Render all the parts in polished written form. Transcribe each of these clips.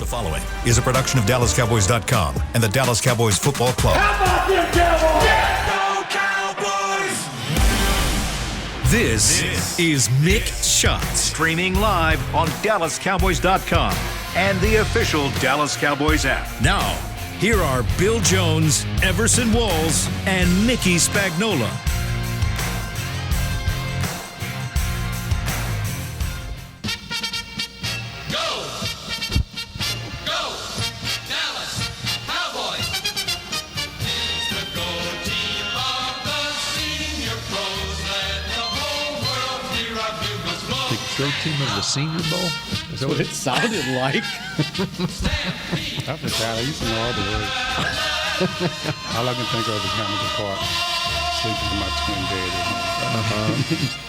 The following is a production of DallasCowboys.com and the Dallas Cowboys Football Club. How about them Cowboys? Yeah, go Cowboys! This is Mick Shots. Streaming live on DallasCowboys.com and the official Dallas Cowboys app. Now, here are Bill Jones, Everson Walls, and Mickey Spagnola. Go team of the Senior Bowl? That's what it sounded like. I'm just tired. I used to know all the words. All I can think of is Hamilton Park, sleeping in my twin bed.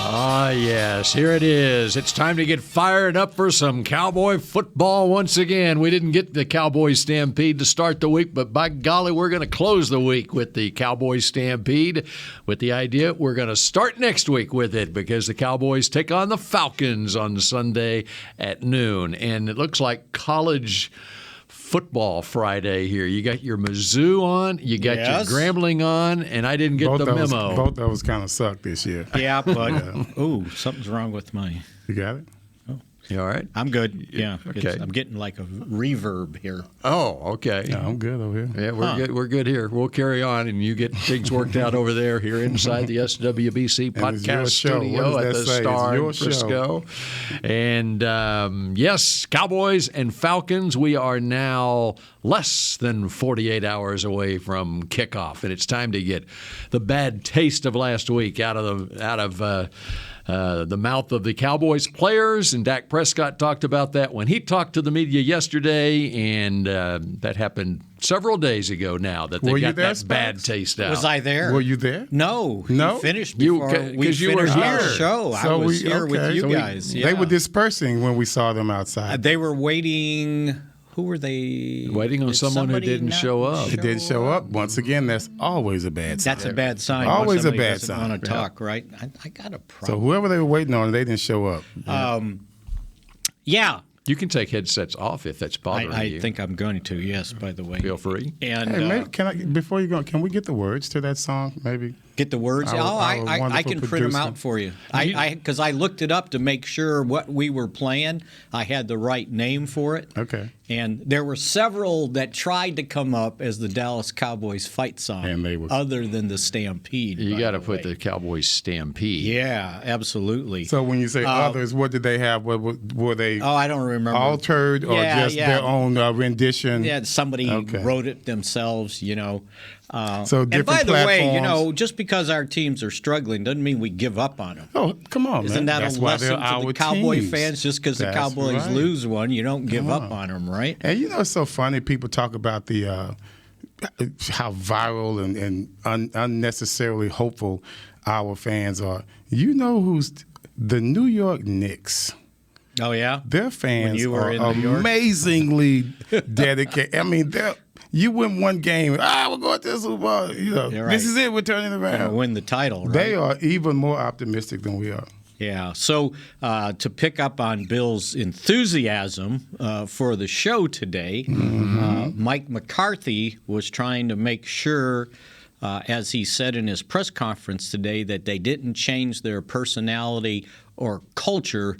Ah, yes, here it is. It's time to get fired up for some Cowboy football once again. We didn't get the Cowboys Stampede to start the week, but by golly, we're going to close the week with the Cowboys Stampede with the idea we're going to start next week with it because the Cowboys take on the Falcons on Sunday at noon. And it looks like college football Friday here. You got your Mizzou on, you got your Grambling on, and I didn't get the memo. Both of those kind of suck this year. Yeah, but ooh, something's wrong with my. You got it? Oh, you all right? I'm good. Yeah. Okay. I'm getting like a reverb here. Oh, okay. Yeah, I'm good over here. Yeah, we're good. We're good here. We'll carry on, and you get things worked out over there here inside the SWBC podcast studio at the Star in Frisco. And yes, Cowboys and Falcons. We are now less than 48 hours away from kickoff, and it's time to get the bad taste of last week out of the mouth of the Cowboys players, and Dak Prescott talked about that when he talked to the media yesterday, and that happened several days ago now that they got that bad taste out. Was I there? Were you there? No. No? He finished before we you were finished our here. show. So I was here with you guys. They were dispersing when we saw them outside. They were waiting. Who were they? Waiting on someone who didn't show up. It didn't show up. Once again, that's always a bad sign. That's a bad sign. Always a bad bad sign. Want to talk, right? I got a problem. So whoever they were waiting on, they didn't show up. Yeah. You can take headsets off if that's bothering you. I think I'm going to, yes, by the way. Feel free. And hey, maybe, before you go, can we get the words to that song, maybe? Get the words? I can print them out for you. Because I looked it up to make sure what we were playing, I had the right name for it. Okay. And there were several that tried to come up as the Dallas Cowboys fight song, and they were other than the Stampede. You got to put the Cowboys Stampede. Yeah, absolutely. So when you say others, what did they have? Were they? Oh, I don't remember. Altered or just their own rendition? Yeah, somebody wrote it themselves. You know. So different and by the platforms. way, just because our teams are struggling doesn't mean we give up on them. Oh, come on, Isn't man. that That's a why lesson they're to our the Cowboy teams. fans? Just because the That's Cowboys right. lose one, you don't give up on them, right? And it's so funny. People talk about the how viral and unnecessarily hopeful our fans are. You know who's the New York Knicks? Oh yeah, their fans when you were are in New York? amazingly dedicated. I mean, you win one game, we're going to the Super Bowl. Right. This is it. We're turning it around. Win the title. Right? They are even more optimistic than we are. Yeah. So to pick up on Bill's enthusiasm for the show today, Mike McCarthy was trying to make sure, as he said in his press conference today, that they didn't change their personality or culture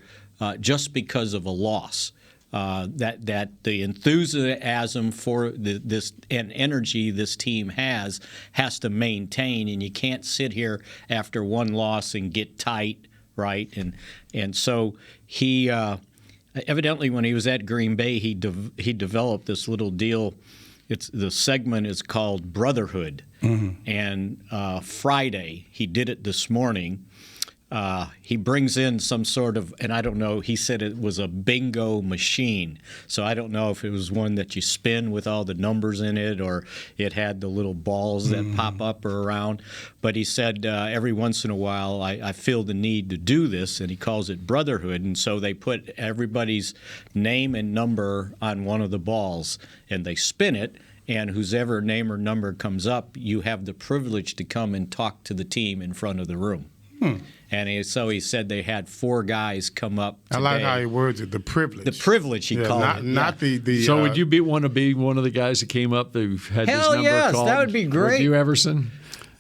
just because of a loss. That the enthusiasm for this and energy this team has to maintain, and you can't sit here after one loss and get tight, right? And so he evidently when he was at Green Bay, he developed this little deal. The segment is called Brotherhood, and Friday he did it this morning. He brings in some sort of, and I don't know, he said it was a bingo machine. So I don't know if it was one that you spin with all the numbers in it or it had the little balls that pop up or around. But he said every once in a while I feel the need to do this, and he calls it Brotherhood. And so they put everybody's name and number on one of the balls, and they spin it. And whosever name or number comes up, you have the privilege to come and talk to the team in front of the room. And so he said they had 4 guys come up today. I like how he words it, the privilege. The privilege, he called it. Not the So would you want to be one of the guys that came up that had Hell this number yes, called? that would be great. Would you, Everson?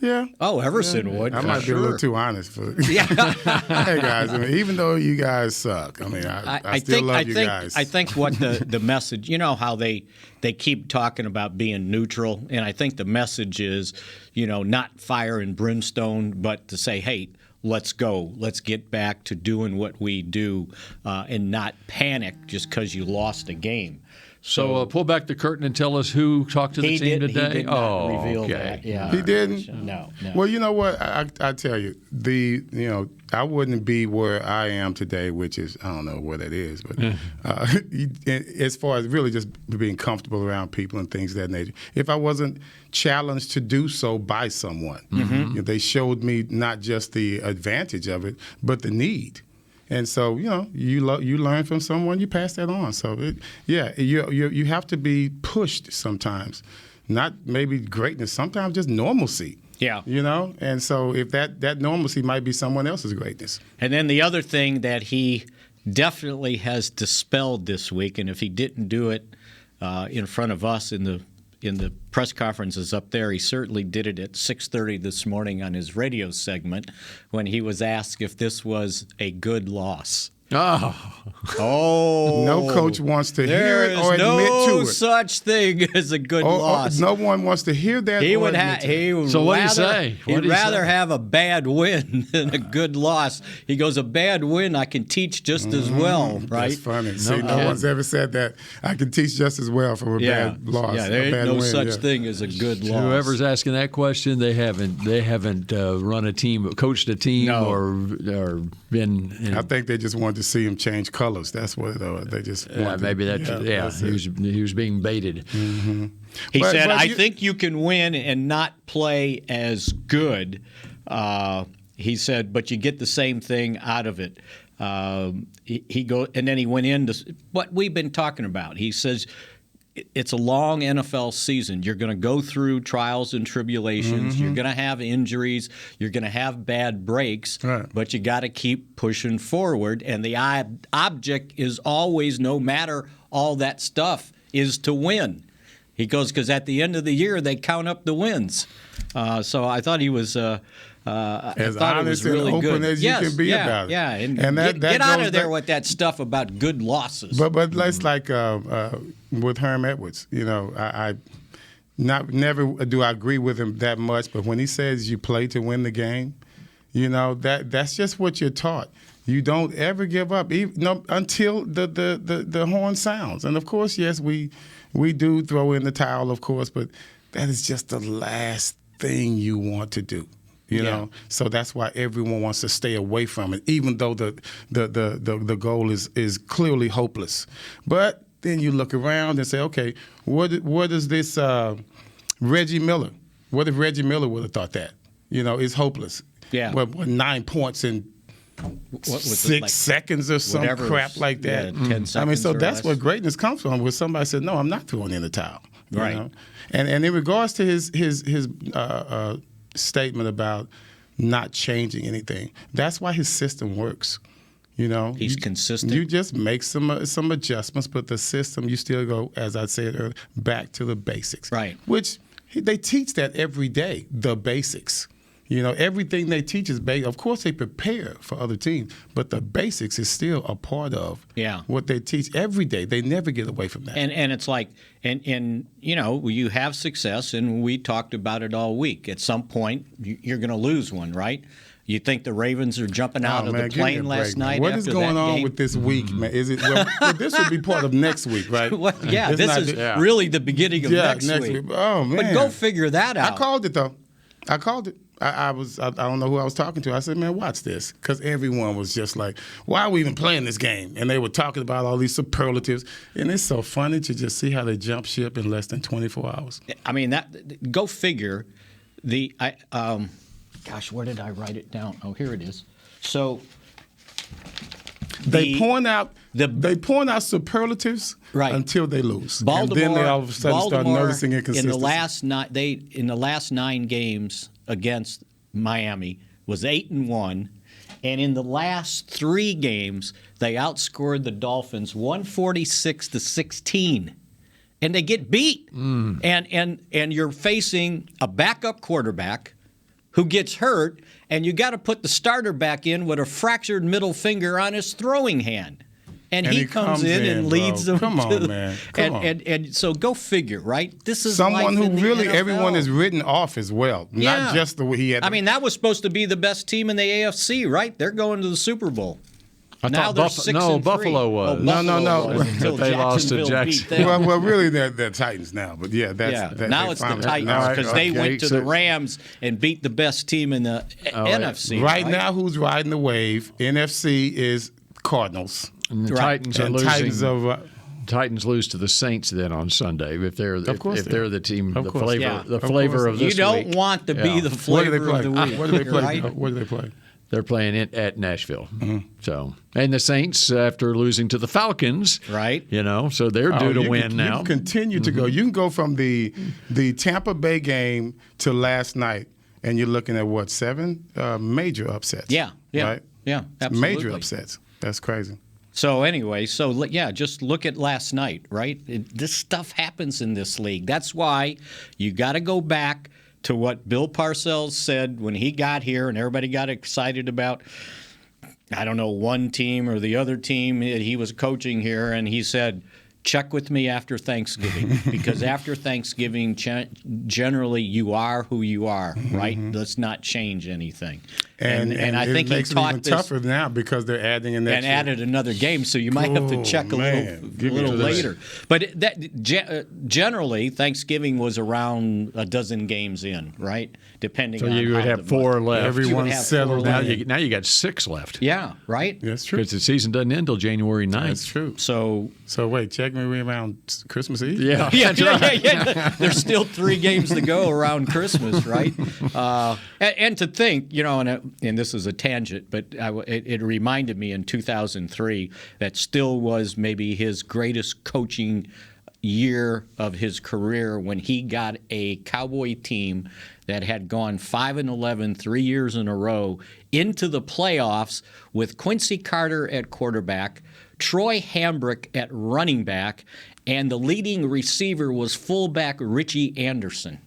Yeah. Oh, Everson would. I might be a little too honest for Yeah. Hey guys, I mean, even though you guys suck, I mean, I still love you guys. I think what the message, you know how they keep talking about being neutral, and I think the message is, not fire and brimstone, but to say, hey, let's go. Let's get back to doing what we do and not panic just because you lost a game. So pull back the curtain and tell us who talked to the team today. He did not reveal that. Yeah. He didn't? No. Well, you know what? I tell you, I wouldn't be where I am today, which is, I don't know what it is, but as far as really just being comfortable around people and things of that nature, if I wasn't challenged to do so by someone, they showed me not just the advantage of it, but the need. And so, you learn from someone, you pass that on. So, you have to be pushed sometimes, not maybe greatness, sometimes just normalcy. Yeah. And so if that normalcy might be someone else's greatness. And then the other thing that he definitely has dispelled this week, and if he didn't do it in front of us in the press conferences up there, he certainly did it at 6:30 this morning on his radio segment when he was asked if this was a good loss. Oh. No coach wants to hear it or admit to it. There is no such thing as a good loss. No one wants to hear that He or would admit to it. So what do you say? He'd rather have a bad win than a good loss. He goes, a bad win I can teach just as well, right? That's funny. See, no one's ever said that. I can teach just as well from a bad loss. Yeah, there ain't no such thing as a good loss. Whoever's asking that question, they haven't run a team, coached a team, or been. I think they just wanted to see him change colors. That's what they just wanted. Maybe he was being baited. Mm-hmm. He said, I think you can win and not play as good. He said, but you get the same thing out of it. And then he went into what we've been talking about. He says, it's a long NFL season. You're going to go through trials and tribulations. You're going to have injuries. You're going to have bad breaks. Right. But you got to keep pushing forward. And the object is always, no matter all that stuff, is to win. He goes, because at the end of the year, they count up the wins. So I thought he was as honest and open good. as you can be about it. Yeah, and that get out of there with that stuff about good losses. But let's like with Herm Edwards, I never do I agree with him that much. But when he says you play to win the game, that's just what you're taught. You don't ever give up, until the horn sounds. And of course, yes, we do throw in the towel, of course, but that is just the last thing you want to do. You know, so that's why everyone wants to stay away from it, even though the goal is clearly hopeless. But then you look around and say, okay, what is this Reggie Miller? What if Reggie Miller would have thought that? It's hopeless. Yeah. What 9 points in 6 seconds or some crap like that. 10 seconds. I mean, so that's less. What greatness comes from. Where somebody said, "No, I'm not throwing in the towel." Right. And in regards to his statement about not changing anything, that's why his system works. He's consistent. You just make some adjustments, but the system, you still go, as I said earlier, back to the basics. Right. Which they teach that every day, the basics. Everything they teach is basic. Of course, they prepare for other teams, but the basics is still a part of what they teach every day. They never get away from that. And it's like, and you have success, and we talked about it all week. At some point, you're going to lose one, right? You think the Ravens are jumping out of the plane last night? What is going on with this week, man? Is it? Well, this would be part of next week, right? This is really the beginning of next week. Oh man! But go figure that out. I called it though. I called it. I don't know who I was talking to. I said, man, watch this. Because everyone was just like, why are we even playing this game? And they were talking about all these superlatives. And it's so funny to just see how they jump ship in less than 24 hours. I mean, go figure. Gosh, where did I write it down? Oh, here it is. So they point out superlatives until they lose. Baltimore, and then they all of a sudden start noticing inconsistency. In the last 9 games against Miami, was 8-1. And in the last 3 games, they outscored the Dolphins 146-16. And they get beat. And you're facing a backup quarterback who gets hurt, and you got to put the starter back in with a fractured middle finger on his throwing hand. And he comes in and leads them. Come on, man. And so go figure, right? This is someone who really NFL. Everyone is written off as well. Yeah. Not just the way he had. I mean, that was supposed to be the best team in the AFC, right? They're going to the Super Bowl. Now they're 6-3. Buffalo was. No. But they lost to Jacksonville. Well, really, they're Titans now. But yeah, now it's the Titans because they went to the Rams and beat the best team in the NFC. Right now, who's riding the wave? NFC is Cardinals. And the Titans are losing. Titans lose to the Saints then on Sunday if they're the team, the flavor of this week. You don't want to be the flavor of the week. Where do they play? Where do they play? They're playing it at Nashville. So, and the Saints, after losing to the Falcons, right? So they're due to win now. You can continue to go. You can go from the Tampa Bay game to last night, and you're looking at 7 major upsets. Yeah, right? Yeah, absolutely. Major upsets. That's crazy. So anyway, just look at last night, right? This stuff happens in this league. That's why you got to go back to what Bill Parcells said when he got here and everybody got excited about, I don't know, one team or the other team that he was coaching here, and he said, check with me after Thanksgiving because after Thanksgiving, generally you are who you are, right? Let's not change anything. And I think he taught this tougher now because they're adding an extra. And added another game, so you might have to check a little later. But generally, Thanksgiving was around a dozen games in, right? Depending on so you would have 4 left. Everyone's settled now. Now you got 6 left. Yeah, right. That's true. Because the season doesn't end until January 9th. That's true. So wait, check me around Christmas Eve. Yeah, yeah. There's still 3 games to go around Christmas, right? And to think, and this is a tangent, but it reminded me in 2003 that still was maybe his greatest coaching year of his career when he got a Cowboy team that had gone 5-11 3 years in a row into the playoffs with Quincy Carter at quarterback, Troy Hambrick at running back, and the leading receiver was fullback Richie Anderson.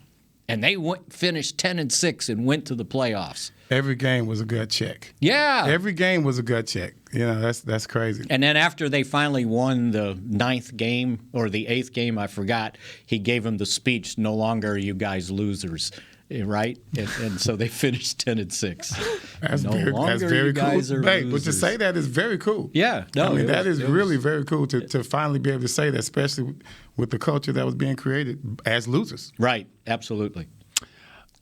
And they finished 10-6 and went to the playoffs. Every game was a gut check. Yeah. Every game was a gut check. That's crazy. And then after they finally won the 9th game or the 8th game, I forgot, he gave them the speech, no longer are you guys losers, right? And so they finished 10-6. That's very cool. But to say that is very cool. Yeah. No, that is really very cool to finally be able to say that, especially with the culture that was being created as losers. Right. Absolutely.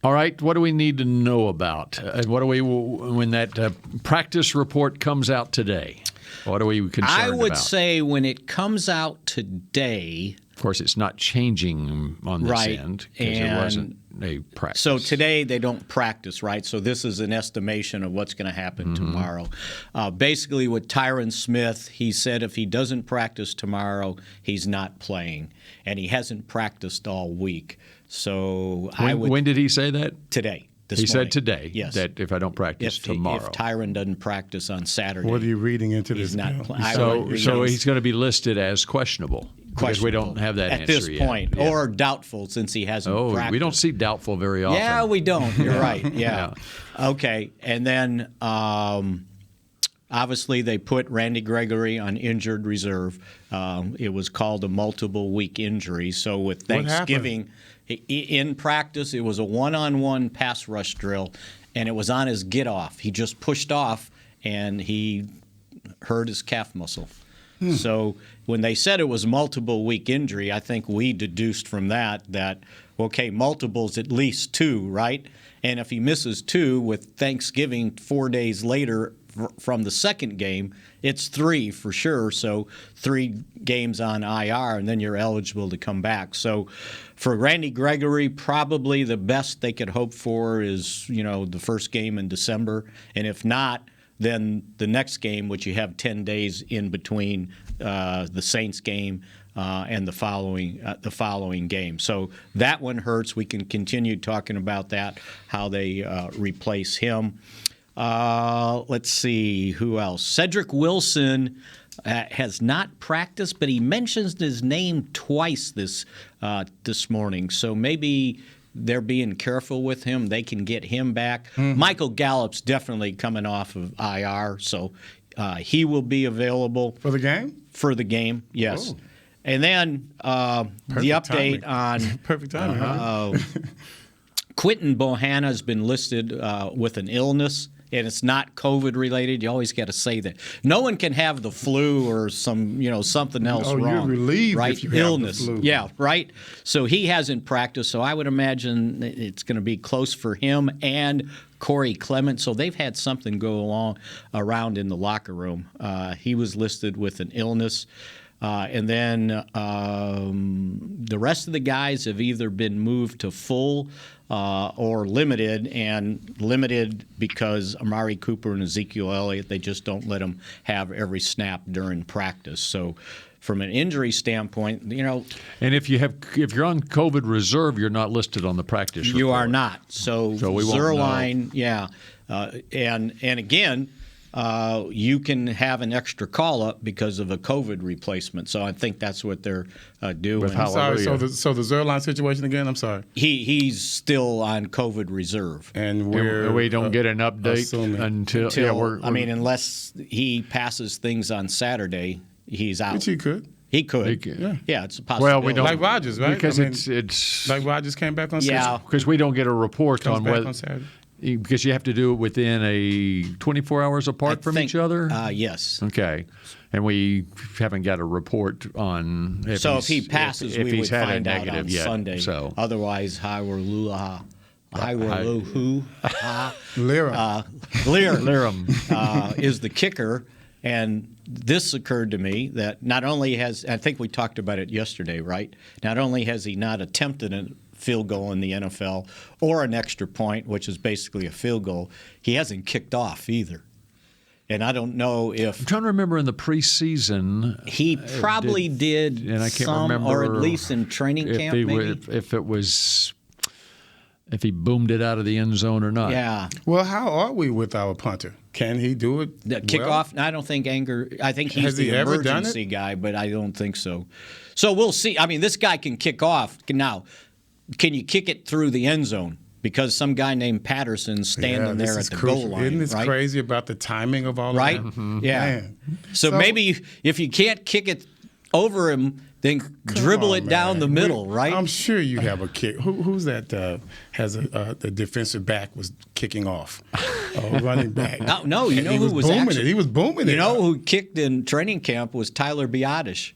All right, what do we need to know about? What do we when that practice report comes out today? What are we concerned about? I would say when it comes out today. Of course, it's not changing on this end because it wasn't a practice. So today they don't practice, right? So this is an estimation of what's going to happen tomorrow. Basically, with Tyron Smith, he said if he doesn't practice tomorrow, he's not playing, and he hasn't practiced all week. So when did he say that? Today. He said today, yes, that if I don't practice tomorrow. If Tyron doesn't practice on Saturday. What are you reading into this? He's not so he's going to be listed as questionable. Because we don't have that at answer this point, yet. Or doubtful since he hasn't practiced. We don't see doubtful very often. Yeah, we don't. You're right. Yeah. Okay, and then obviously they put Randy Gregory on injured reserve. It was called a multiple week injury. So with Thanksgiving in practice, it was a one-on-one pass rush drill, and it was on his get off. He just pushed off, and he hurt his calf muscle. So when they said it was multiple week injury, I think we deduced from that, okay, multiple's at least 2, right? And if he misses 2 with Thanksgiving 4 days later from the second game, it's 3 for sure. So 3 games on IR, and then you're eligible to come back. So for Randy Gregory, probably the best they could hope for is, the first game in December. And if not, then the next game, which you have 10 days in between the Saints game and the following game. So that one hurts. We can continue talking about that, how they replace him. Let's see, who else? Cedric Wilson has not practiced, but he mentions his name twice this morning. So maybe they're being careful with him. They can get him back. Mm-hmm. Michael Gallup's definitely coming off of IR, so he will be available. For the game? For the game, yes. Oh. And then the update timing. On perfect timing. Quinton Bohanna has been listed with an illness, and it's not COVID related. You always got to say that. No one can have the flu or something else wrong. You're relieved right? If you illness. have the flu. Yeah, right. So he hasn't practiced. So I would imagine it's going to be close for him and Corey Clement. So they've had something go around in the locker room. He was listed with an illness. And then the rest of the guys have either been moved to full or limited, and limited because Amari Cooper and Ezekiel Elliott, they just don't let them have every snap during practice. So from an injury standpoint, And if you're on COVID reserve, you're not listed on the practice report. You are not. So we Zerline, yeah. And again, you can have an extra call-up because of a COVID replacement. So I think that's what they're doing. I'm sorry, so the Zerline situation again, I'm sorry. He's still on COVID reserve. And we don't get an update until unless he passes things on Saturday, he's out. Which he could. He could. Yeah, it's a possibility. Well, we don't. Like Rodgers, right? Because it's like Rodgers came back on Saturday. Yeah. Because we don't get a report on whether. On Saturday. Because you have to do it within a 24 hours apart from each other? Yes. Okay. And we haven't got a report on if he passes, we would find out on yet, Sunday. So. Otherwise, Liram is the kicker. And this occurred to me that not only I think we talked about it yesterday, right? Not only has he not attempted a field goal in the NFL or an extra point, which is basically a field goal, he hasn't kicked off either. And I don't know if... I'm trying to remember in the preseason... He probably did and I can't remember, or at least in training camp, maybe. If he boomed it out of the end zone or not. Yeah. Well, how are we with our punter? Can he do it? The kickoff? I don't think I think he's the emergency guy, but I don't think so. So we'll see. I mean, this guy can kick off. Now, can you kick it through the end zone? Because some guy named Patterson's standing there at the goal line. Isn't this crazy about the timing of all of that? Right? Mm-hmm. Yeah. Man. So maybe if you can't kick it over him, then dribble it down the middle, right? I'm sure you have a kick. Who's that has the defensive back was kicking off? Running back. No, you know who was actually... He was booming it. You know who kicked in training camp was Tyler Biotish.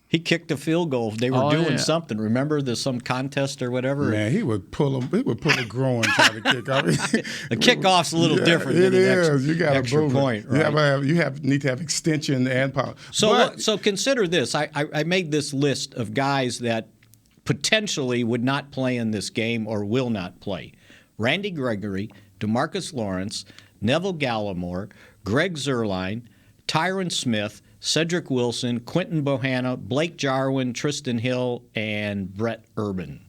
He kicked a field goal. They were doing something. Remember, there's some contest or whatever. Man, he would pull a groin trying to kick off. The kickoff's a little different than an extra point. Right? You need to have extension and power. So consider this. I made this list of guys that potentially would not play in this game or will not play. Randy Gregory, DeMarcus Lawrence, Neville Gallimore, Greg Zerline, Tyron Smith, Cedric Wilson, Quinton Bohanna, Blake Jarwin, Tristan Hill, and Brent Urban,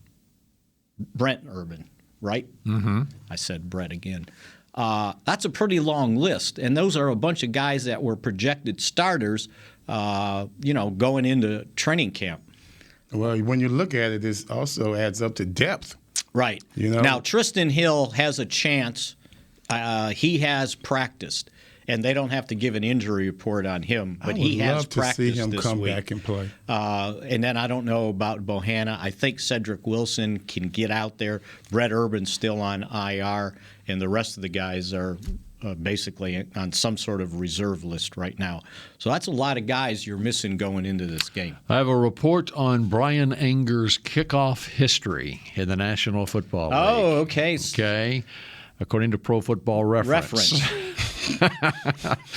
right? Mm-hmm. I said Brett again. That's a pretty long list, and those are a bunch of guys that were projected starters, going into training camp. Well, when you look at it, this also adds up to depth. Right. Now, Tristan Hill has a chance. He has practiced. And they don't have to give an injury report on him, but he has practiced this week. I would love to see him come back and play. And then I don't know about Bohanna. I think Cedric Wilson can get out there. Brett Urban's still on IR, and the rest of the guys are basically on some sort of reserve list right now. So that's a lot of guys you're missing going into this game. I have a report on Brian Anger's kickoff history in the National Football League. Oh, okay. Okay. According to Pro Football Reference.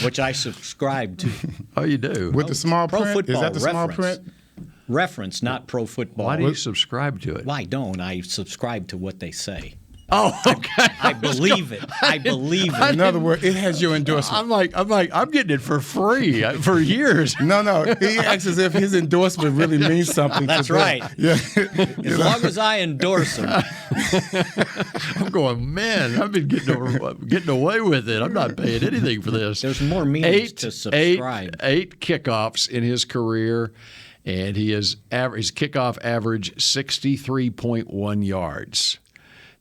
Which I subscribe to. Oh, you do? With the small print? Pro Football Is that the Reference. small print? Reference, not Pro Football. Why do you subscribe to it? Why don't I subscribe to what they say? Oh, okay. I believe it. I believe it. In other words, it has your endorsement. I'm getting it for free for years. No. He acts as if his endorsement really means something. That's right. Yeah. As long as I endorse him. I'm going, man, I've been getting away with it. I'm not paying anything for this. There's more means to subscribe. Eight kickoffs in his career, and his kickoff average 63.1 yards.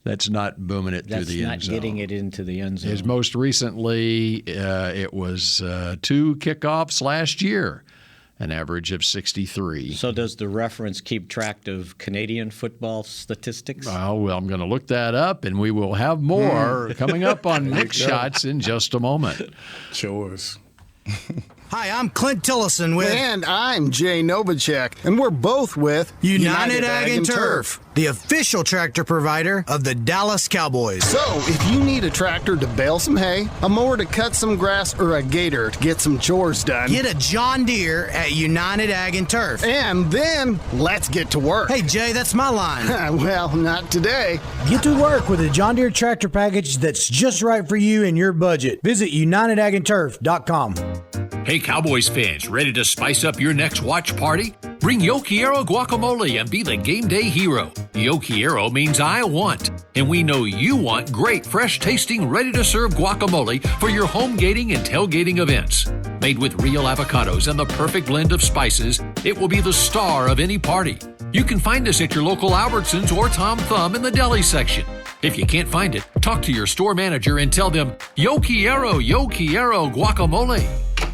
That's not booming it through the end zone. That's not getting it into the end zone. His most recently, it was 2 kickoffs last year, an average of 63. So does the reference keep track of Canadian football statistics? Oh, well, I'm going to look that up, and we will have more coming up on Mick Shots in just a moment. Chores. Hi, I'm Clint Tillison with... And I'm Jay Novacek, and we're both with... United Ag and Turf, the official tractor provider of the Dallas Cowboys. So, if you need a tractor to bale some hay, a mower to cut some grass, or a gator to get some chores done... Get a John Deere at United Ag and Turf. And then, let's get to work. Hey, Jay, that's my line. Well, not today. Get to work with a John Deere tractor package that's just right for you and your budget. Visit UnitedAgAndTurf.com. Hey, Cowboys fans, ready to spice up your next watch party? Bring Yo Quiero guacamole and be the game day hero. Yo Quiero means I want, and we know you want great, fresh-tasting, ready-to-serve guacamole for your home gating and tailgating events. Made with real avocados and the perfect blend of spices, it will be the star of any party. You can find us at your local Albertsons or Tom Thumb in the deli section. If you can't find it, talk to your store manager and tell them, Yo Quiero guacamole.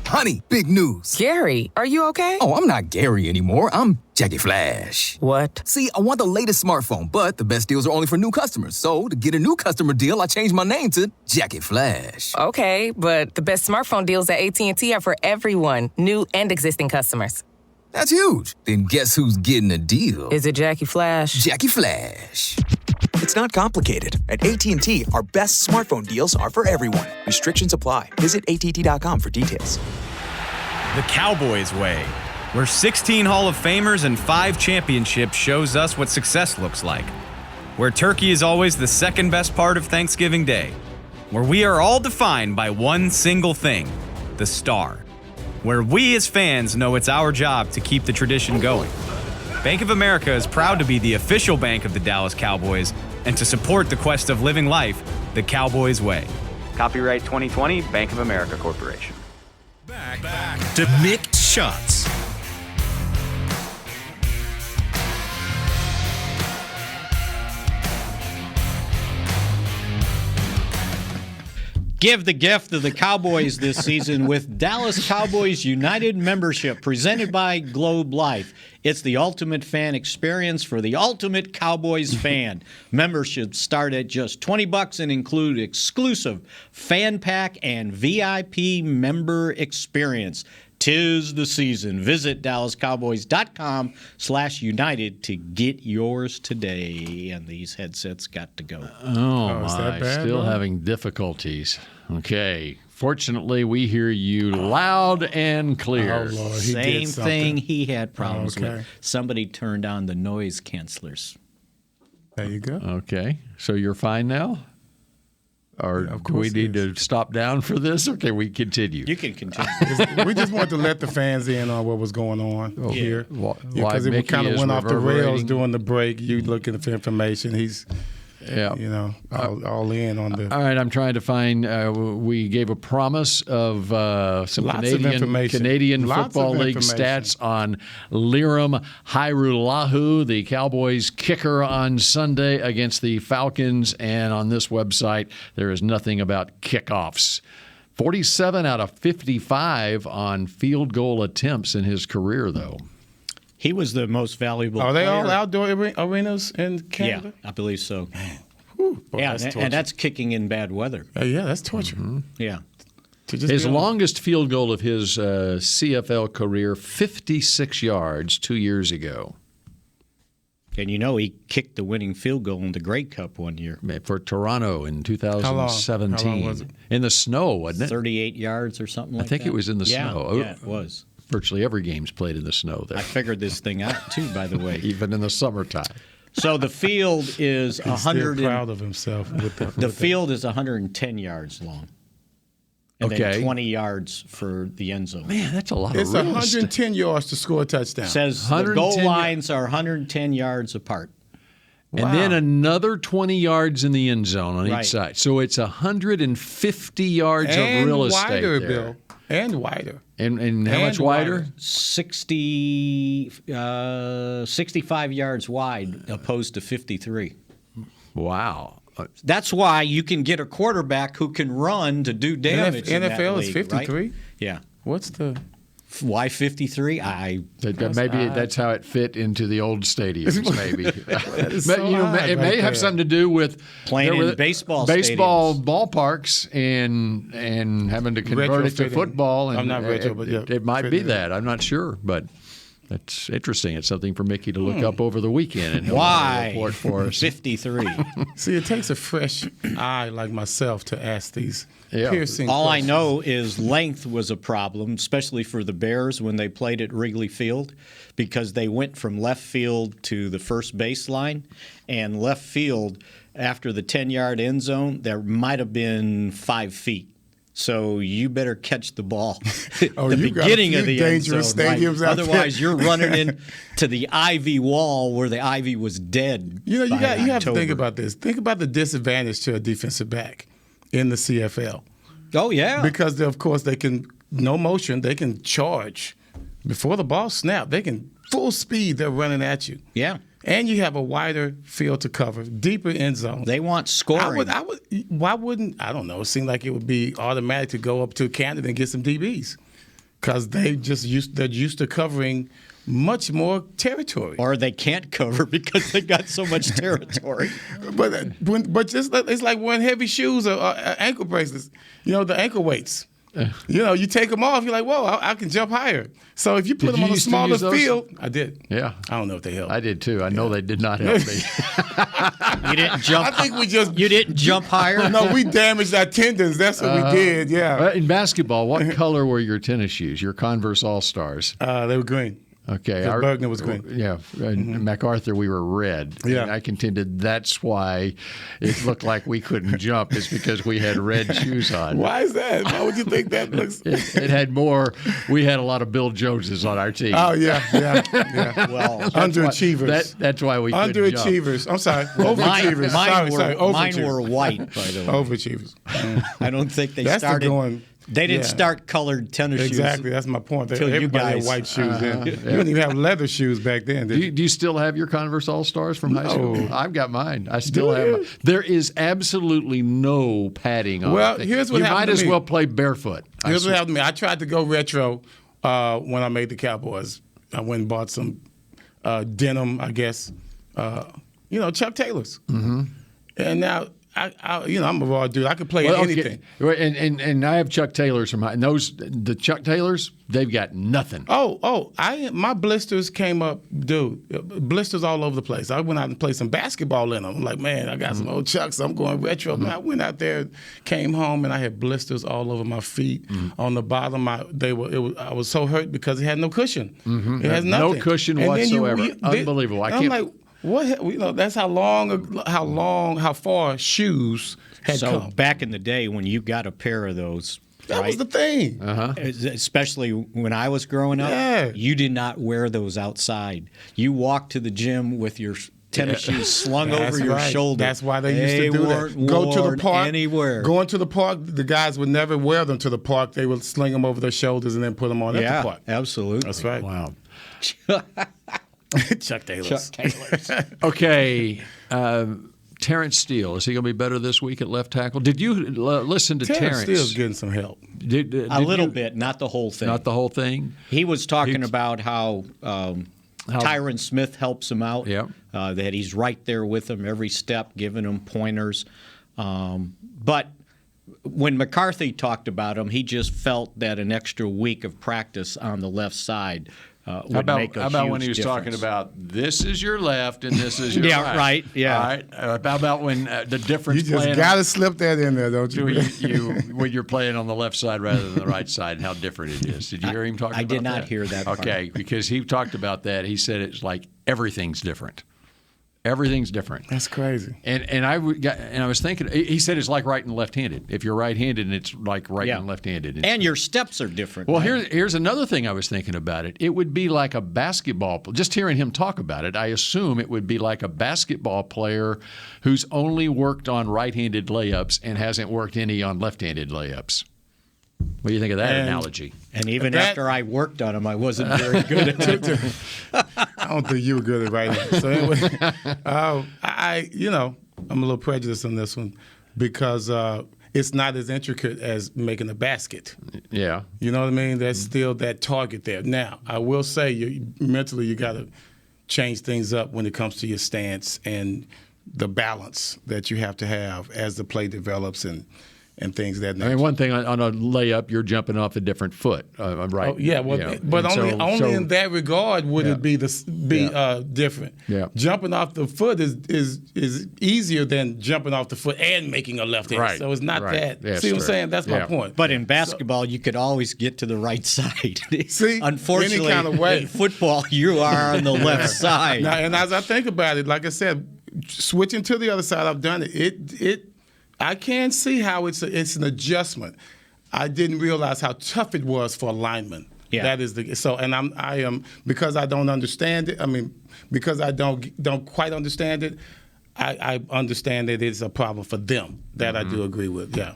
Honey, big news. Gary, are you okay? Oh, I'm not Gary anymore. I'm Jackie Flash. What? See, I want the latest smartphone, but the best deals are only for new customers. So, to get a new customer deal, I changed my name to Jackie Flash. Okay, but the best smartphone deals at AT&T are for everyone, new and existing customers. That's huge. Then guess who's getting a deal? Is it Jackie Flash? Jackie Flash. It's not complicated. At AT&T, our best smartphone deals are for everyone. Restrictions apply. Visit att.com for details. The Cowboys way, where 16 Hall of Famers and 5 championships shows us what success looks like. Where turkey is always the second best part of Thanksgiving Day. Where we are all defined by one single thing, the star. Where we as fans know it's our job to keep the tradition going. Bank of America is proud to be the official bank of the Dallas Cowboys and to support the quest of living life the Cowboys way. Copyright 2020, Bank of America Corporation. Back to Mick Shots. Give the gift of the Cowboys this season with Dallas Cowboys United membership presented by Globe Life. It's the ultimate fan experience for the ultimate Cowboys fan. Memberships start at just $20 and include exclusive fan pack and VIP member experience. 'Tis the season. Visit DallasCowboys.com/United to get yours today. And these headsets got to go. Oh my, still having difficulties. Okay. Fortunately, we hear you loud and clear. Oh, Lord, Same thing he had problems with. Somebody turned on the noise cancelers. There you go. Okay. So you're fine now? Or do we need to stop down for this, or can we continue? You can continue. We just want to let the fans in on what was going on here. Because it kind of went off the rails during the break. You looking for information. He's, all in on the. All right, I'm trying to find. We gave a promise of some Canadian Football League stats on Liram Hairulahu, the Cowboys kicker on Sunday against the Falcons, and on this website there is nothing about kickoffs. 47 out of 55 on field goal attempts in his career, though. He was the most valuable Are they player. all outdoor arenas in Canada? Yeah, I believe so. Whew, boy, and that's kicking in bad weather. Yeah, that's torture. Mm-hmm. Yeah. His longest field goal of his CFL career, 56 yards 2 years ago. And he kicked the winning field goal in the Grey Cup one year. For Toronto in 2017. How long was it? In the snow, wasn't it? 38 yards or something like that. I think it was in the snow. Yeah, it was. Virtually every game's played in the snow there. I figured this thing out, too, by the way. Even in the summertime. So the field is He's still proud of himself. The field is 110 yards long. And then 20 yards for the end zone. Man, that's a lot it's of real 110 yards to score a touchdown. Says the goal lines are 110 yards apart. And then another 20 yards in the end zone on each side. So it's 150 yards of real estate wider, there. Bill. And wider. And how much wider? 65 yards wide opposed to 53. Wow. That's why you can get a quarterback who can run to do damage. NFL is 53? Right? Yeah. What's the... Why 53? Maybe that's how it fit into the old stadiums. Maybe it may have something to do with playing in baseball ballparks and having to convert it to football. And I'm not retro, but it might be that. I'm not sure, but that's interesting. It's something for Mickey to look up over the weekend and why report for us. 53. See, it takes a fresh eye like myself to ask these piercing All questions. I know is length was a problem, especially for the Bears when they played at Wrigley Field, because they went from left field to the first baseline, and left field after the 10-yard end zone, there might have been 5 feet. So you better catch the ball at the beginning of the dangerous end zone. Stadiums out Otherwise, there. you're running into the ivy wall where the ivy was dead. You have to think about this. Think about the disadvantage to a defensive back in the CFL. Oh, yeah. Because, of course, they can, no motion, they can charge. Before the ball snaps, they can, full speed, they're running at you. Yeah. And you have a wider field to cover, deeper end zone. They want scoring. Why wouldn't, I don't know, it seemed like it would be automatic to go up to Canada and get some DBs. Because they're used to covering much more territory. Or they can't cover because they got so much territory. But just it's like wearing heavy shoes or ankle bracelets. The ankle weights. You take them off, you're like, whoa, I can jump higher. So if you put them on a smaller field, I did. Yeah. I don't know if they help. I did too. I know they did not help me. You didn't jump. I think you didn't jump higher. No, we damaged our tendons. That's what we did. Yeah. In basketball, what color were your tennis shoes? Your Converse All-Stars? They were green. Okay. Bergner was green. Yeah. MacArthur, we were red. Yeah. And I contended that's why it looked like we couldn't jump. It's because we had red shoes on. Why is that? Why would you think that looks? It had more. We had a lot of Bill Joneses on our team. Oh, yeah. Well, underachievers. That's why we couldn't underachievers. Jump. I'm sorry. Overachievers. Mine were white, by the way. Overachievers. I don't think they That's started. They didn't start colored tennis shoes. Exactly, that's my point. Everybody had white shoes then. You Yeah. didn't even have leather shoes back then, did you? Do you still have your Converse All-Stars from high school? No. I've got mine. I still have mine. There is absolutely no padding on it. Well, here's what happened to me. You might as well play barefoot. Here's what happened to me. I tried to go retro when I made the Cowboys. I went and bought some denim, I guess, Chuck Taylors. Mm-hmm. And now, I'm a raw dude. I could play anything. And I have Chuck Taylors from high. And the Chuck Taylors, they've got nothing. My blisters came up, dude. Blisters all over the place. I went out and played some basketball in them. I'm like, man, I got some old Chucks. I'm going retro. Man, I went out there, came home, and I had blisters all over my feet. On the bottom, I was so hurt because it had no cushion. Mm-hmm. It has nothing. No cushion whatsoever. Unbelievable. I'm like, what? That's how far shoes had come. So back in the day when you got a pair of those, that was the thing. Especially when I was growing up, you did not wear those outside. You walked to the gym with your tennis shoes slung over your shoulder. That's why they used to do that. Go to the park anywhere. Going to the park, the guys would never wear them to the park. They would sling them over their shoulders and then put them on at the park. Absolutely. That's right. Wow. Chuck Taylors. Okay. Terrence Steele, is he going to be better this week at left tackle? Did you listen to Terrence? Terrence Steele's getting some help. A little bit, not the whole thing. Not the whole thing? He was talking about how Tyron Smith helps him out, that he's right there with him every step, giving him pointers. But when McCarthy talked about him, he just felt that an extra week of practice on the left side would make a How about huge when he was difference. talking about this is your left and this is your right? Yeah, right. Yeah. All right. How about when the difference You just got to slip that in there, don't you? when you're playing on the left side rather than the right side and how different it is? Did you hear him talking about that? I did not hear that part. Okay, because he talked about that. He said it's like everything's different. Everything's different. That's crazy. And I was thinking, he said it's like right and left-handed. If you're right-handed, it's like right and left-handed. And your steps are different. Well, right? here's another thing I was thinking about it. It would be like a basketball. Just hearing him talk about it, I assume it would be like a basketball player who's only worked on right-handed layups and hasn't worked any on left-handed layups. What do you think of that analogy? And even after I worked on them, I wasn't very good at it. I don't think you were good at writing. So anyway, I'm a little prejudiced on this one because it's not as intricate as making a basket. Yeah. You know what I mean? There's still that target there. Now, I will say, mentally, you got to change things up when it comes to your stance and the balance that you have to have as the play develops and things of that nature. I mean, one thing on a layup, you're jumping off a different foot, right? Oh, yeah, but only in that regard would it be different. Yeah. Jumping off the foot is easier than jumping off the foot and making a left hand. Right. So it's not that. Yeah, see what I'm saying? That's my point. But in basketball, you could always get to the right side. See, unfortunately, any kind of way. In football, you are on the left side. Now, and as I think about it, like I said, switching to the other side, I've done it. I can see how it's an adjustment. I didn't realize how tough it was for a lineman. Yeah. That is I am because I don't understand it. I mean, because I don't quite understand it. I understand that it's a problem for them. That I do agree with. Yeah,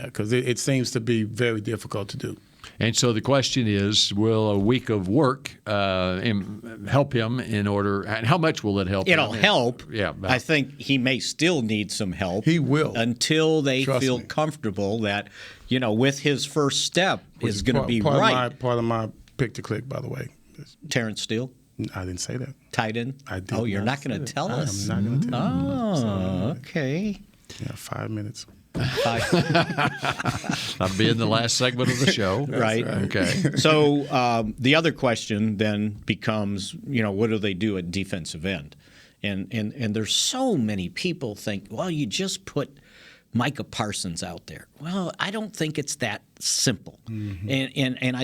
because it seems to be very difficult to do. And so the question is, will a week of work help him in order, and how much will it help It'll him? help. Yeah. I think he may still need some help. He will. Until they Trust feel me. comfortable that, with his first step is going to be right. Part of my pick to click, by the way. Terrence Steele? I didn't say that. Tight end? I did. Oh, you're not going to tell us? I'm not going to tell you. Oh, okay. Yeah, 5 minutes. That'll be in the last segment of the show. Right. Okay. So the other question then becomes, what do they do at defensive end? And there's so many people think, well, you just put Micah Parsons out there. Well, I don't think it's that simple. Mm-hmm. And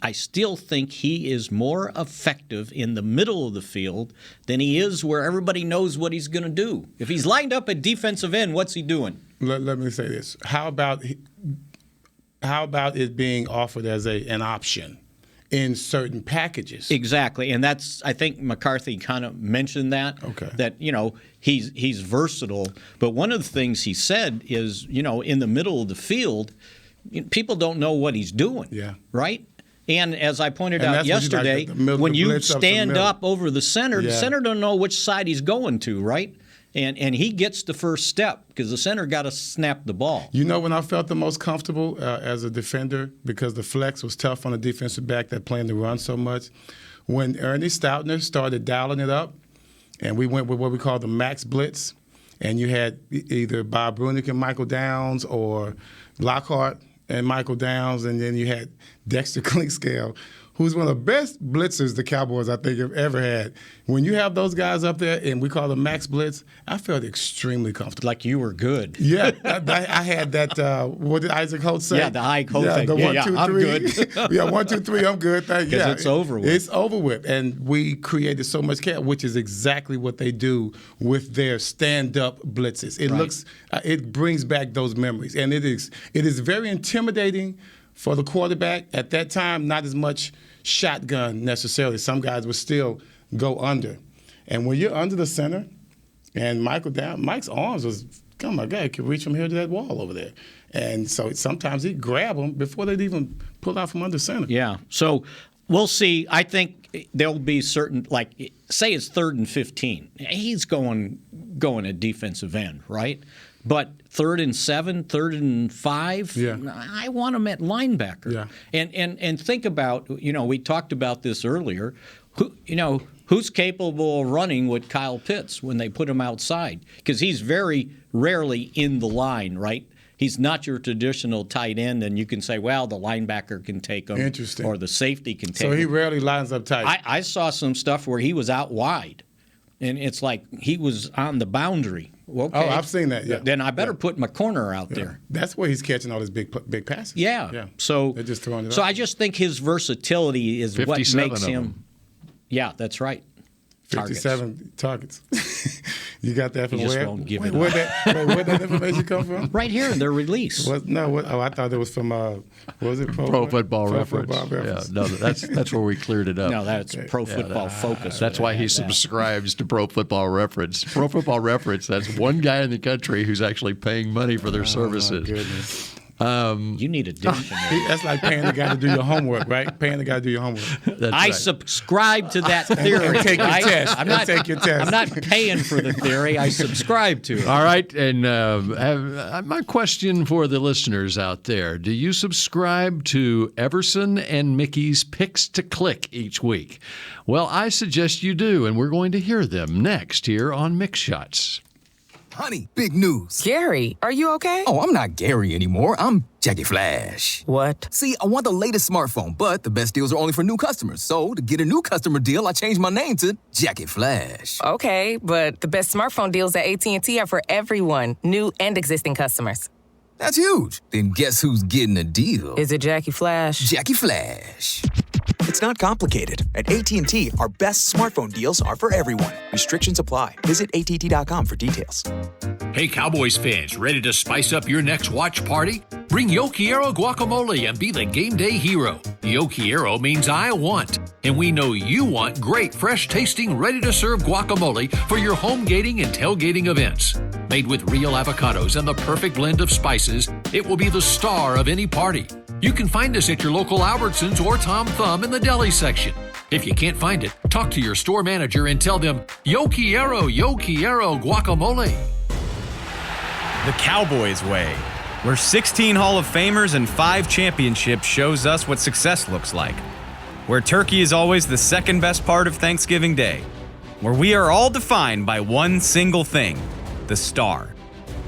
I still think he is more effective in the middle of the field than he is where everybody knows what he's going to do. If he's lined up at defensive end, what's he doing? Let me say this. How about it being offered as an option in certain packages? Exactly, and I think McCarthy kind of mentioned that. Okay. That he's versatile, but one of the things he said is in the middle of the field, people don't know what he's doing. Yeah. Right. And as I pointed out yesterday, like when you stand up over the center don't know which side he's going to. Right. And he gets the first step because the center got to snap the ball. When I felt the most comfortable as a defender, because the flex was tough on the defensive back that playing the run so much, when Ernie Stoutner started dialing it up, and we went with what we call the max blitz, and you had either Bob Brunick and Michael Downs or Lockhart and Michael Downs, and then you had Dexter Clinkscale, who's one of the best blitzers the Cowboys, I think, have ever had. When you have those guys up there, and we call them max blitz, I felt extremely comfortable. Like you were good. Yeah, I had that, what did Isaac Holt say? Yeah, the Ike Holt thing. The 1, 2, 3. I'm good. Yeah, 1, 2, 3, I'm good. Thank you. Because it's over with. It's over with. And we created so much chaos, which is exactly what they do with their stand-up blitzes. It brings back those memories. And it is very intimidating for the quarterback. At that time, not as much shotgun necessarily. Some guys would still go under. And when you're under the center and Mike's arms was, oh my God, he could reach from here to that wall over there. And so sometimes he'd grab them before they'd even pull out from under center. Yeah. So we'll see. I think there'll be certain, like, say it's 3rd and 15. He's going at defensive end, right? But 3rd and 7, 3rd and 5, I want him at linebacker. Yeah. And think about, we talked about this earlier. Who's capable of running with Kyle Pitts when they put him outside? Because he's very rarely in the line, right? He's not your traditional tight end, and you can say, well, the linebacker can take him. Interesting. Or the safety can take him. So he rarely lines up tight. I saw some stuff where he was out wide, and it's like he was on the boundary. Okay. Oh, I've seen that. Yeah. Then I better put my corner out there. That's where he's catching all his big passes. Yeah. So they're just throwing it So up. I just think his versatility is what makes him. Yeah, that's right. 57 targets. You got that from you where? Just won't give it where'd that information come from? Right here in their release. I thought it was from, what was it? Pro Football Reference. Yeah, no, that's where we cleared it up. No, that's Pro Football Focus. That's why he subscribes to Pro Football Reference. Pro Football Reference, that's one guy in the country who's actually paying money for their services. My goodness. You need a dictionary. That's like paying the guy to do your homework, right? Paying the guy to do your homework. I subscribe to that theory. Take your test. Take your test. I'm not paying for the theory. I subscribe to it. All right. And my question for the listeners out there, do you subscribe to Everson and Mickey's Picks to Click each week? Well, I suggest you do, and we're going to hear them next here on Mix Shots. Honey, big news. Gary, are you okay? Oh, I'm not Gary anymore. I'm Jackie Flash. What? See, I want the latest smartphone, but the best deals are only for new customers. So, to get a new customer deal, I changed my name to Jackie Flash. Okay, but the best smartphone deals at AT&T are for everyone, new and existing customers. That's huge. Then guess who's getting a deal? Is it Jackie Flash? Jackie Flash. It's not complicated. At AT&T, our best smartphone deals are for everyone. Restrictions apply. Visit att.com for details. Hey, Cowboys fans, ready to spice up your next watch party? Bring Yo Quiero guacamole and be the game day hero. Yo Quiero means I want, and we know you want great, fresh-tasting, ready-to-serve guacamole for your home gating and tailgating events. Made with real avocados and the perfect blend of spices, it will be the star of any party. You can find us at your local Albertsons or Tom Thumb in the deli section. If you can't find it, talk to your store manager and tell them, Yo Quiero guacamole. The Cowboys way, where 16 Hall of Famers and 5 championships shows us what success looks like. Where turkey is always the second best part of Thanksgiving Day. Where we are all defined by one single thing, the star.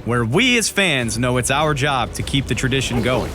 Where we as fans know it's our job to keep the tradition going.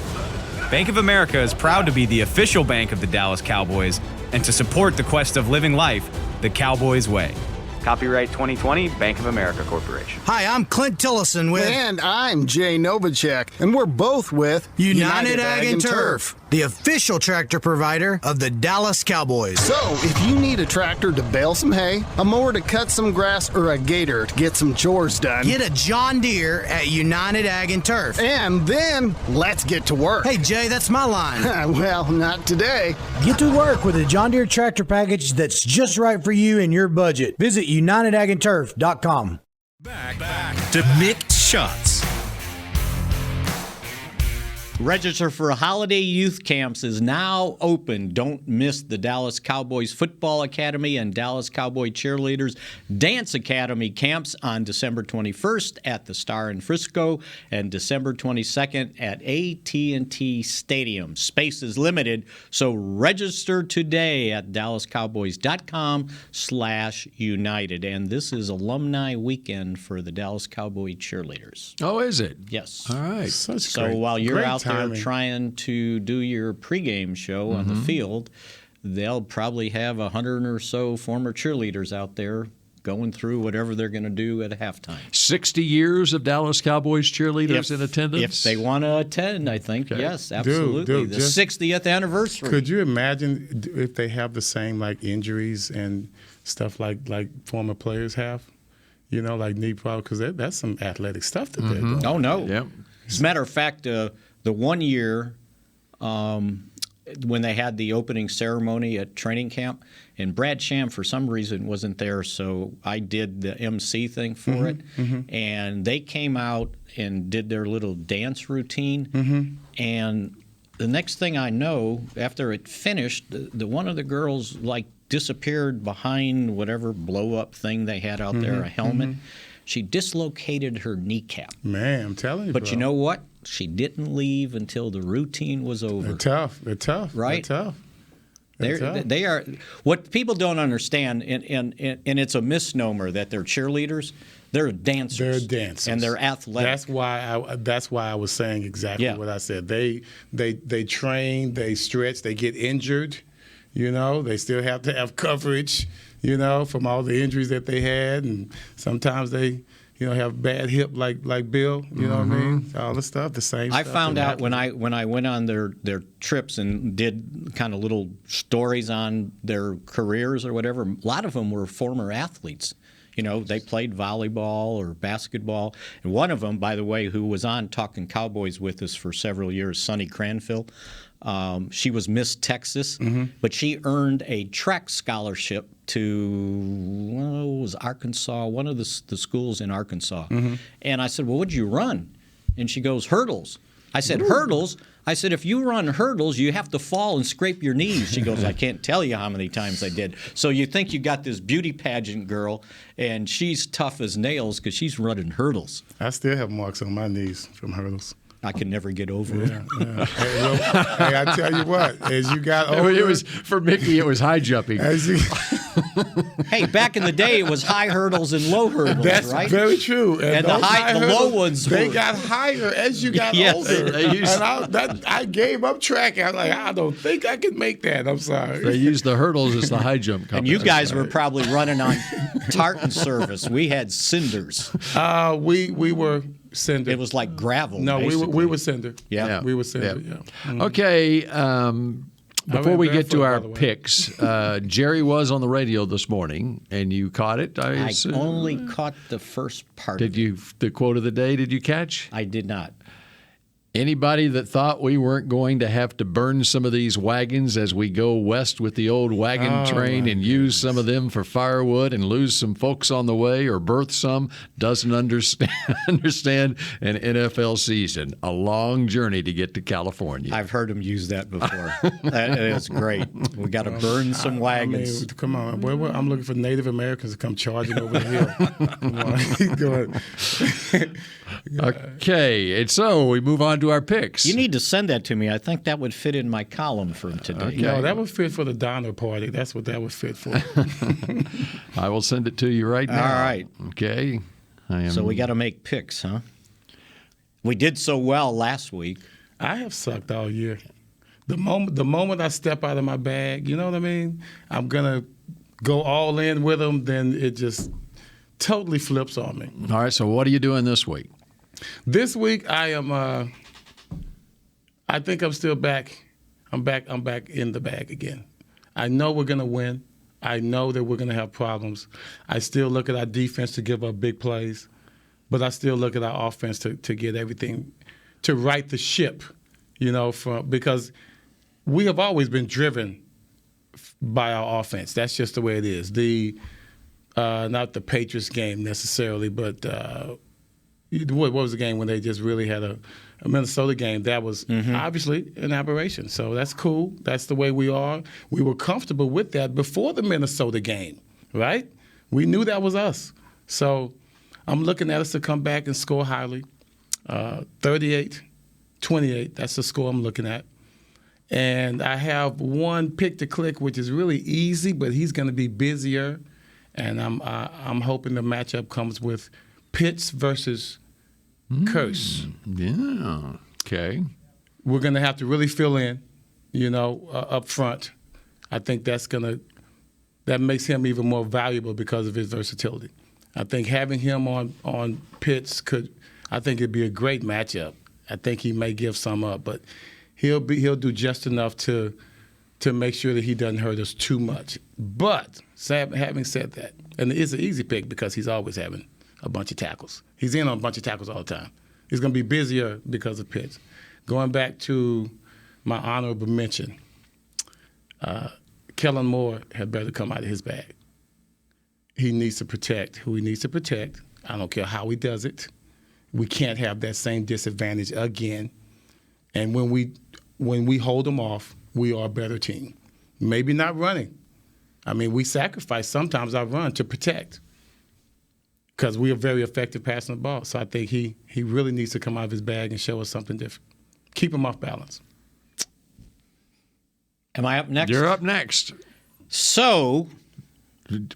Bank of America is proud to be the official bank of the Dallas Cowboys and to support the quest of living life the Cowboys way. Copyright 2020, Bank of America Corporation. Hi, I'm Clint Tillison with... And I'm Jay Novacek, and we're both with... United Ag and Turf, the official tractor provider of the Dallas Cowboys. So, if you need a tractor to bale some hay, a mower to cut some grass, or a gator to get some chores done... Get a John Deere at United Ag and Turf. And then, let's get to work. Hey, Jay, that's my line. Well, not today. Get to work with a John Deere tractor package that's just right for you and your budget. Visit UnitedAgAndTurf.com. Back to Mixed Shots. Register for Holiday Youth Camps is now open. Don't miss the Dallas Cowboys Football Academy and Dallas Cowboy Cheerleaders Dance Academy camps on December 21st at the Star in Frisco and December 22nd at AT&T Stadium. Space is limited, so register today at dallascowboys.com/united. And this is alumni weekend for the Dallas Cowboy Cheerleaders. Oh, is it? Yes. All right. So while you're out there trying to do your pregame show on the field, they'll probably have 100 or so former cheerleaders out there going through whatever they're going to do at halftime. 60 years of Dallas Cowboys cheerleaders in attendance? If they want to attend, I think. Okay. Yes, absolutely. Dude, the 60th anniversary. Could you imagine if they have the same injuries and stuff like former players have? You know, like knee problems, because that's some athletic stuff that they're doing. Oh, no. Yep. As a matter of fact, the one year when they had the opening ceremony at training camp, and Brad Sham, for some reason, wasn't there, so I did the MC thing for it. And they came out and did their little dance routine. And the next thing I know, after it finished, the one of the girls, disappeared behind whatever blow-up thing they had out there, a helmet. She dislocated her kneecap. Man, I'm telling you, But bro. you know what? She didn't leave until the routine was over. They're tough. Right? They're tough. They are. What people don't understand, and it's a misnomer that they're cheerleaders. They're dancers. They're dancers, and they're athletic. That's why I was saying exactly what I said. They train, they stretch, they get injured. You know, they still have to have coverage. You know, from all the injuries that they had, and sometimes they have bad hip like Bill. You know what I mean? All the stuff, the same. I stuff found out happens. when I went on their trips and did kind of little stories on their careers or whatever. A lot of them were former athletes. They played volleyball or basketball. And one of them, by the way, who was on Talking Cowboys with us for several years, Sonny Cranfield, she was Miss Texas, but she earned a track scholarship to, it was Arkansas, one of the schools in Arkansas. And I said, well, what'd you run? And she goes, hurdles. I said, hurdles? I said, if you run hurdles, you have to fall and scrape your knees. She goes, I can't tell you how many times I did. So you think you got this beauty pageant girl, and she's tough as nails because she's running hurdles. I still have marks on my knees from hurdles. I can never get over it. Yeah. Hey, I tell you what, as you got older, it was for Mickey. It was high jumping. Hey, back in the day, it was high hurdles and low hurdles. That's right? very true. And the low ones, they got higher as you got older. I gave up track. I was like, I don't think I can make that. I'm sorry. They used the hurdles as the high jump competition. And you guys were probably running on tartan surface. We had cinders. We were cinder. It was like gravel. No, we were cinder. Yeah. We were cinder. Yeah. Okay. Before we get to our picks, Jerry was on the radio this morning, and you caught it. I only caught the first part. The quote of the day? Did you catch? I did not. Anybody that thought we weren't going to have to burn some of these wagons as we go west with the old wagon train and use some of them for firewood and lose some folks on the way or birth some doesn't understand an NFL season. A long journey to get to California. I've heard him use that before. That is great. We got to burn some wagons. I mean, come on. Boy, I'm looking for Native Americans to come charging over the hill. Go ahead. Okay, and so we move on to our picks. You need to send that to me. I think that would fit in my column for today. Okay. No, that would fit for the Donner Party. That's what that would fit for. I will send it to you right now. All right. Okay. So we got to make picks, huh? We did so well last week. I have sucked all year. The moment I step out of my bag, you know what I mean? I'm going to go all in with them, then it just totally flips on me. All right, so what are you doing this week? This week I am I think I'm still back. I'm back in the bag again. I know we're going to win. I know that we're going to have problems. I still look at our defense to give up big plays, but I still look at our offense to get everything, to right the ship, because we have always been driven by our offense. That's just the way it is. Not the Patriots game necessarily, but what was the game when they just really had a Minnesota game? That was obviously an aberration. So that's cool. That's the way we are. We were comfortable with that before the Minnesota game, right? We knew that was us. So I'm looking at us to come back and score highly. 38-28, that's the score I'm looking at. And I have one pick to click, which is really easy, but he's going to be busier. And I'm hoping the matchup comes with Pitts versus Curse. Yeah. Okay. We're going to have to really fill in, up front. I think that makes him even more valuable because of his versatility. I think having him on Pitts I think it'd be a great matchup. I think he may give some up, but he'll do just enough to make sure that he doesn't hurt us too much. But having said that, and it's an easy pick because he's always having a bunch of tackles. He's in on a bunch of tackles all the time. He's going to be busier because of Pitts. Going back to my honorable mention, Kellen Moore had better come out of his bag. He needs to protect who he needs to protect. I don't care how he does it. We can't have that same disadvantage again. And when we hold them off, we are a better team. Maybe not running. I mean, we sacrifice sometimes our run to protect because we are very effective passing the ball. So I think he really needs to come out of his bag and show us something different. Keep him off balance. Am I up next? You're up next. So,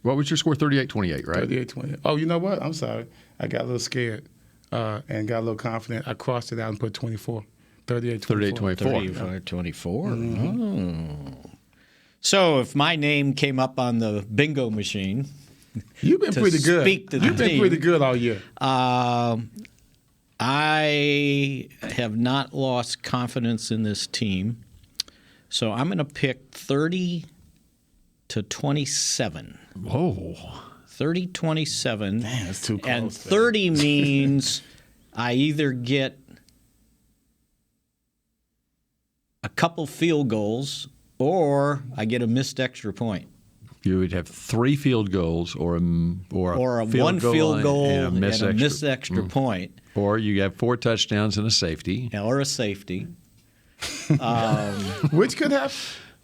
what was your score? 38-28, right? 38-28. Oh, you know what? I'm sorry. I got a little scared and got a little confident. I crossed it out and put 24. 38-24. 24. Mm-hmm. Oh. So if my name came up on the bingo machine, You've been pretty good. You've been pretty good all year. I have not lost confidence in this team, so I'm going to pick 30-27. Whoa. 30-27. Man, that's too close. And 30 means I either get a couple field goals or I get a missed extra point. You would have 3 field goals or a one field goal and a missed extra point. Or you have 4 touchdowns and a safety. Or a safety. Which could happen.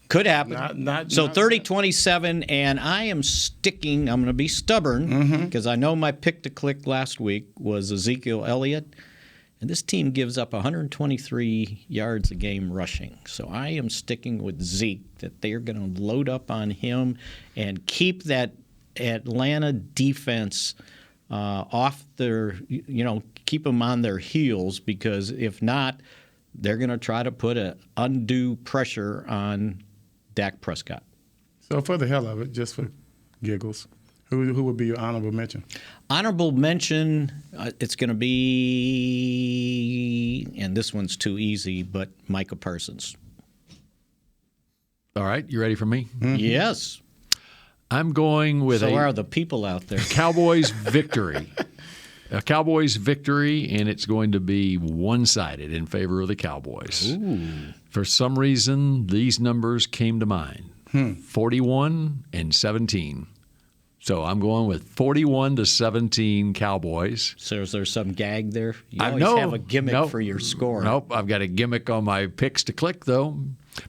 Could happen. So 30-27, and I am sticking. I'm going to be stubborn because I know my pick to click last week was Ezekiel Elliott. And this team gives up 123 yards a game rushing. So I am sticking with Zeke, that they're going to load up on him and keep that Atlanta defense off their, keep them on their heels, because if not, they're going to try to put an undue pressure on Dak Prescott. So for the hell of it, just for giggles, who would be your honorable mention? Honorable mention, it's going to be, and this one's too easy, but Micah Parsons. All right, you ready for me? Mm-hmm. Yes. I'm going with are the people out there. Cowboys victory. A Cowboys victory, and it's going to be one-sided in favor of the Cowboys. Ooh. For some reason, these numbers came to mind. 41-17. So I'm going with 41-17 Cowboys. So is there some gag there? You always have a gimmick for your score. Nope, I've got a gimmick on my picks to click, though.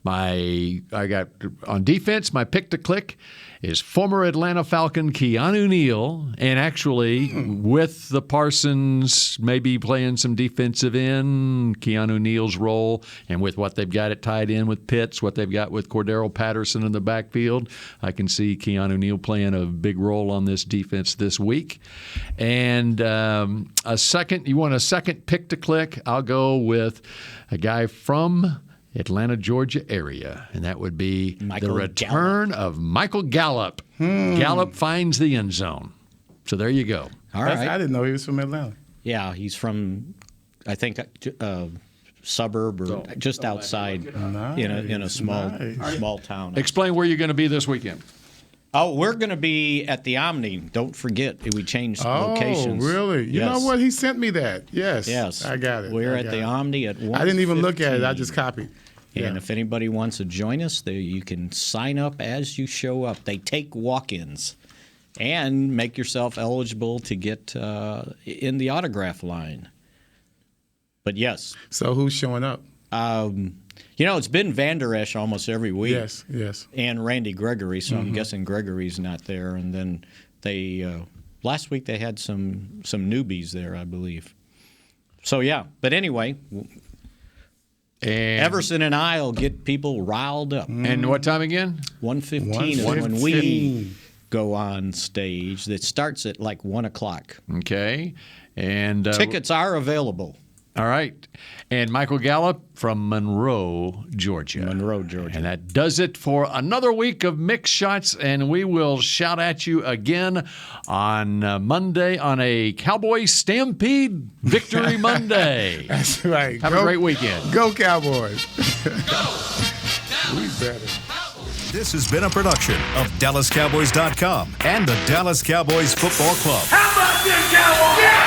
I got on defense, my pick to click is former Atlanta Falcon Keanu Neal, and actually with the Parsons maybe playing some defensive end, Keanu Neal's role, and with what they've got it tied in with Pitts, what they've got with Cordero Patterson in the backfield, I can see Keanu Neal playing a big role on this defense this week. And you want a second pick to click? I'll go with a guy from Atlanta, Georgia area, and that would be the return of Michael Gallup. Gallup finds the end zone. So there you go. All right. I didn't know he was from Atlanta. Yeah, he's from, I think, a suburb or just outside in a small town. Explain where you're going to be this weekend. Oh, we're going to be at the Omni. Don't forget, we changed locations. Oh, really? You know what? He sent me that. Yes. Yes. I got it. We're at the Omni at 1:15. I didn't even look at it. I just copied. And if anybody wants to join us, you can sign up as you show up. They take walk-ins and make yourself eligible to get in the autograph line. But yes. So who's showing up? It's been Van Der Esch almost every week. Yes. And Randy Gregory, so I'm guessing Gregory's not there. And then last week they had some newbies there, I believe. So, yeah. But anyway, Everson and I will get people riled up. And what time again? 1:15 is when we go on stage. That starts at like 1 o'clock. Okay. And tickets are available. All right. And Michael Gallup from Monroe, Georgia. And that does it for another week of Mix Shots, and we will shout at you again on Monday on a Cowboy Stampede Victory Monday. That's right. Have a great weekend. Go Cowboys. We better. This has been a production of DallasCowboys.com and the Dallas Cowboys Football Club. How about this, Cowboys? Yeah!